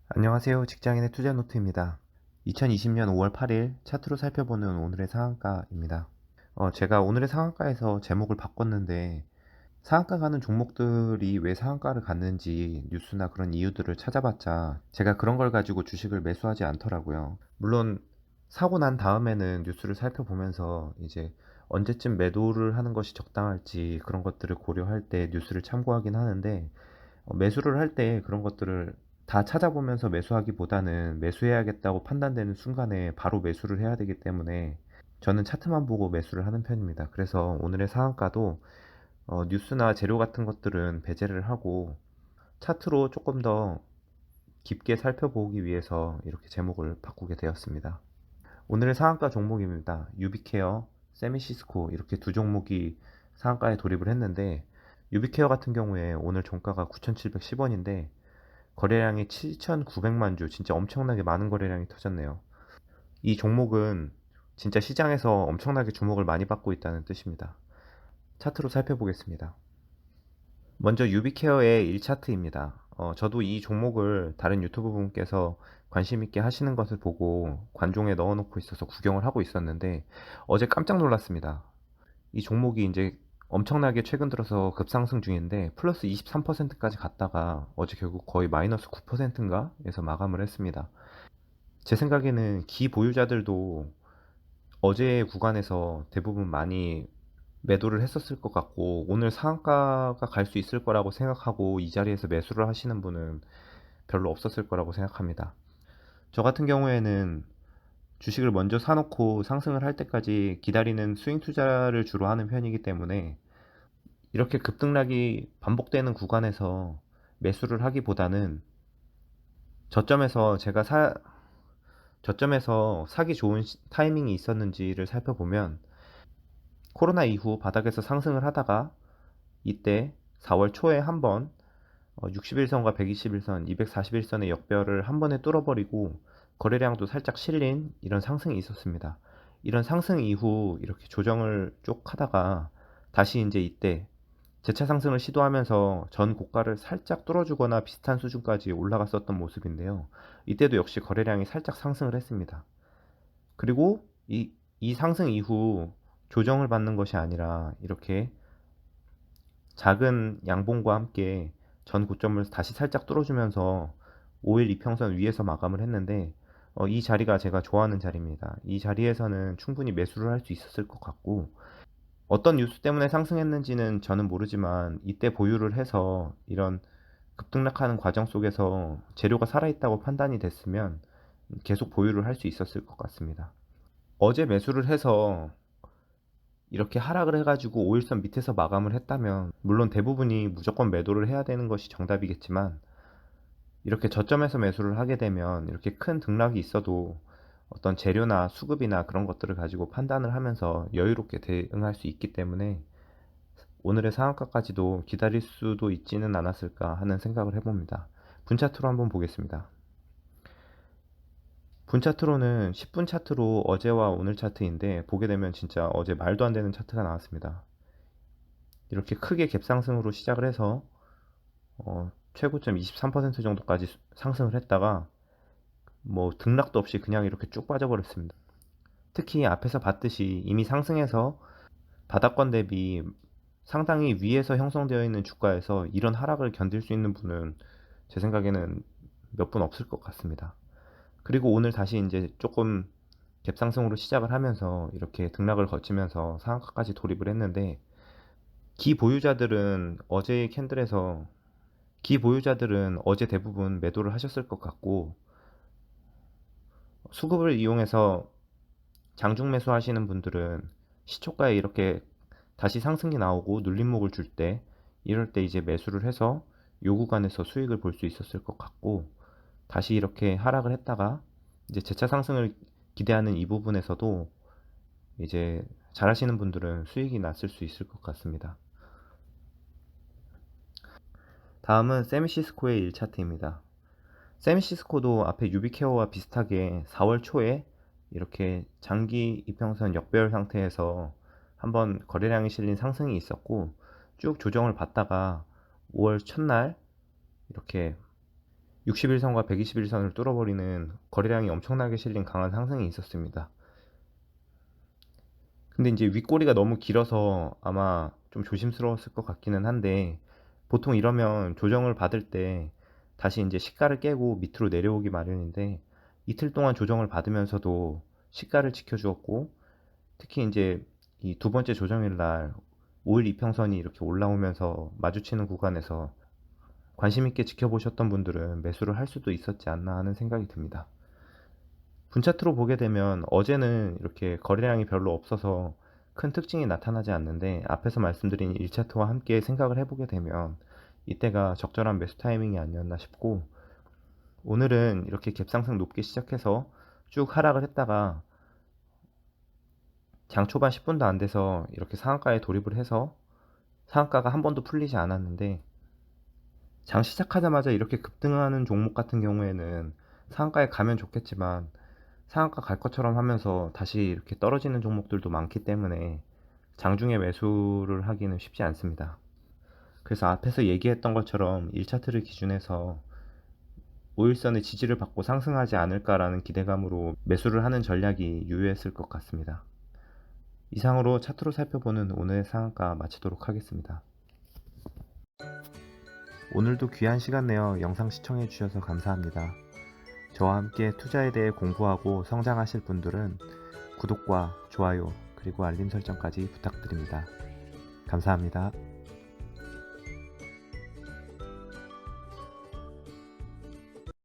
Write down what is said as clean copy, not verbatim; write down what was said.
안녕하세요. 직장인의 투자노트입니다. 2020년 5월 8일 차트로 살펴보는 오늘의 상한가입니다. 제가 오늘의 상한가에서 제목을 바꿨는데 상한가 가는 종목들이 왜 상한가를 갔는지 뉴스나 그런 이유들을 찾아봤자 제가 그런 걸 가지고 주식을 매수하지 않더라고요. 물론 사고 난 다음에는 뉴스를 살펴보면서 이제 언제쯤 매도를 하는 것이 적당할지 그런 것들을 고려할 때 뉴스를 참고하긴 하는데 매수를 할 때 그런 것들을 다 찾아보면서 매수하기보다는 매수해야겠다고 판단되는 순간에 바로 매수를 해야 되기 때문에 저는 차트만 보고 매수를 하는 편입니다. 그래서 오늘의 상한가도 뉴스나 재료 같은 것들은 배제를 하고 차트로 조금 더 깊게 살펴보기 위해서 이렇게 제목을 바꾸게 되었습니다. 오늘의 상한가 종목입니다. 유비케어, 세미시스코 이렇게 두 종목이 상한가에 돌입을 했는데 유비케어 같은 경우에 오늘 종가가 9,710원인데 거래량이 7,900만 주, 진짜 엄청나게 많은 거래량이 터졌네요. 이 종목은 진짜 시장에서 엄청나게 주목을 많이 받고 있다는 뜻입니다. 차트로 살펴보겠습니다. 먼저 유비케어의 1차트입니다. 저도 이 종목을 다른 유튜브 분께서 관심 있게 하시는 것을 보고 관종에 넣어놓고 있어서 구경을 하고 있었는데 어제 깜짝 놀랐습니다. 이 종목이 이제 엄청나게 최근 들어서 급상승 중인데 플러스 23%까지 갔다가 어제 결국 거의 마이너스 9%인가? 에서 마감을 했습니다. 제 생각에는 기보유자들도 어제 구간에서 대부분 많이 매도를 했었을 것 같고 오늘 상한가가 갈 수 있을 거라고 생각하고 이 자리에서 매수를 하시는 분은 별로 없었을 거라고 생각합니다. 저 같은 경우에는 주식을 먼저 사놓고 상승을 할 때까지 기다리는 스윙 투자를 주로 하는 편이기 때문에 이렇게 급등락이 반복되는 구간에서 매수를 하기보다는 저점에서 저점에서 사기 좋은 타이밍이 있었는지를 살펴보면 코로나 이후 바닥에서 상승을 하다가 이때 4월 초에 한번 61선과 121선, 241선의 역별을 한 번에 뚫어버리고 거래량도 살짝 실린 이런 상승이 있었습니다. 이런 상승 이후 이렇게 조정을 쭉 하다가 다시 이제 이때 재차 상승을 시도하면서 전 고가를 살짝 뚫어주거나 비슷한 수준까지 올라갔었던 모습인데요. 이때도 역시 거래량이 살짝 상승을 했습니다. 그리고 이 상승 이후 조정을 받는 것이 아니라 이렇게 작은 양봉과 함께 전 고점을 다시 살짝 뚫어주면서 5일 이평선 위에서 마감을 했는데 이 자리가 제가 좋아하는 자리입니다. 이 자리에서는 충분히 매수를 할 수 있었을 것 같고 어떤 뉴스 때문에 상승했는지는 저는 모르지만 이때 보유를 해서 이런 급등락하는 과정 속에서 재료가 살아있다고 판단이 됐으면 계속 보유를 할 수 있었을 것 같습니다. 어제 매수를 해서 이렇게 하락을 해가지고 5일선 밑에서 마감을 했다면 물론 대부분이 무조건 매도를 해야 되는 것이 정답이겠지만 이렇게 저점에서 매수를 하게 되면 이렇게 큰 등락이 있어도 어떤 재료나 수급이나 그런 것들을 가지고 판단을 하면서 여유롭게 대응할 수 있기 때문에 오늘의 상한가까지도 기다릴 수도 있지는 않았을까 하는 생각을 해봅니다. 분차트로 한번 보겠습니다. 분차트로는 10분 차트로 어제와 오늘 차트인데 보게 되면 진짜 어제 말도 안 되는 차트가 나왔습니다. 이렇게 크게 갭상승으로 시작을 해서 최고점 23% 정도까지 상승을 했다가 뭐 등락도 없이 그냥 이렇게 쭉 빠져버렸습니다. 특히 앞에서 봤듯이 이미 상승해서 바닥권 대비 상당히 위에서 형성되어 있는 주가에서 이런 하락을 견딜 수 있는 분은 제 생각에는 몇 분 없을 것 같습니다. 그리고 오늘 다시 이제 조금 갭상승으로 시작을 하면서 이렇게 등락을 거치면서 상한가까지 돌입을 했는데 기보유자들은 어제의 캔들에서 기보유자들은 어제 대부분 매도를 하셨을 것 같고 수급을 이용해서 장중 매수하시는 분들은 시초가에 이렇게 다시 상승이 나오고 눌림목을 줄 때 이럴 때 이제 매수를 해서 요 구간에서 수익을 볼 수 있었을 것 같고 다시 이렇게 하락을 했다가 이제 재차 상승을 기대하는 이 부분에서도 이제 잘하시는 분들은 수익이 났을 수 있을 것 같습니다. 다음은 세미시스코의 1차트입니다. 세미시스코도 앞에 유비케어와 비슷하게 4월 초에 이렇게 장기 이평선 역배열 상태에서 한번 거래량이 실린 상승이 있었고 쭉 조정을 받다가 5월 첫날 이렇게 60일선과 120일선을 뚫어버리는 거래량이 엄청나게 실린 강한 상승이 있었습니다. 근데 이제 윗꼬리가 너무 길어서 아마 좀 조심스러웠을 것 같기는 한데, 보통 이러면 조정을 받을 때 다시 이제 시가를 깨고 밑으로 내려오기 마련인데, 이틀 동안 조정을 받으면서도 시가를 지켜주었고, 특히 이제 이 두 번째 조정일 날 5일 이평선이 이렇게 올라오면서 마주치는 구간에서 관심 있게 지켜보셨던 분들은 매수를 할 수도 있었지 않나 하는 생각이 듭니다. 분차트로 보게 되면 어제는 이렇게 거래량이 별로 없어서 큰 특징이 나타나지 않는데, 앞에서 말씀드린 1차트와 함께 생각을 해보게 되면 이때가 적절한 매수 타이밍이 아니었나 싶고, 오늘은 이렇게 갭상승 높게 시작해서 쭉 하락을 했다가 장 초반 10분도 안 돼서 이렇게 상한가에 돌입을 해서 상한가가 한 번도 풀리지 않았는데, 장 시작하자마자 이렇게 급등하는 종목 같은 경우에는 상한가에 가면 좋겠지만 상한가 갈 것처럼 하면서 다시 이렇게 떨어지는 종목들도 많기 때문에 장중에 매수를 하기는 쉽지 않습니다. 그래서 앞에서 얘기했던 것처럼 1차트를 기준해서 5일선의 지지를 받고 상승하지 않을까라는 기대감으로 매수를 하는 전략이 유효했을 것 같습니다. 이상으로 차트로 살펴보는 오늘의 상한가 마치도록 하겠습니다. 오늘도 귀한 시간 내어 영상 시청해 주셔서 감사합니다. 저와 함께 투자에 대해 공부하고 성장하실 분들은 구독과 좋아요 그리고 알림 설정까지 부탁드립니다. 감사합니다.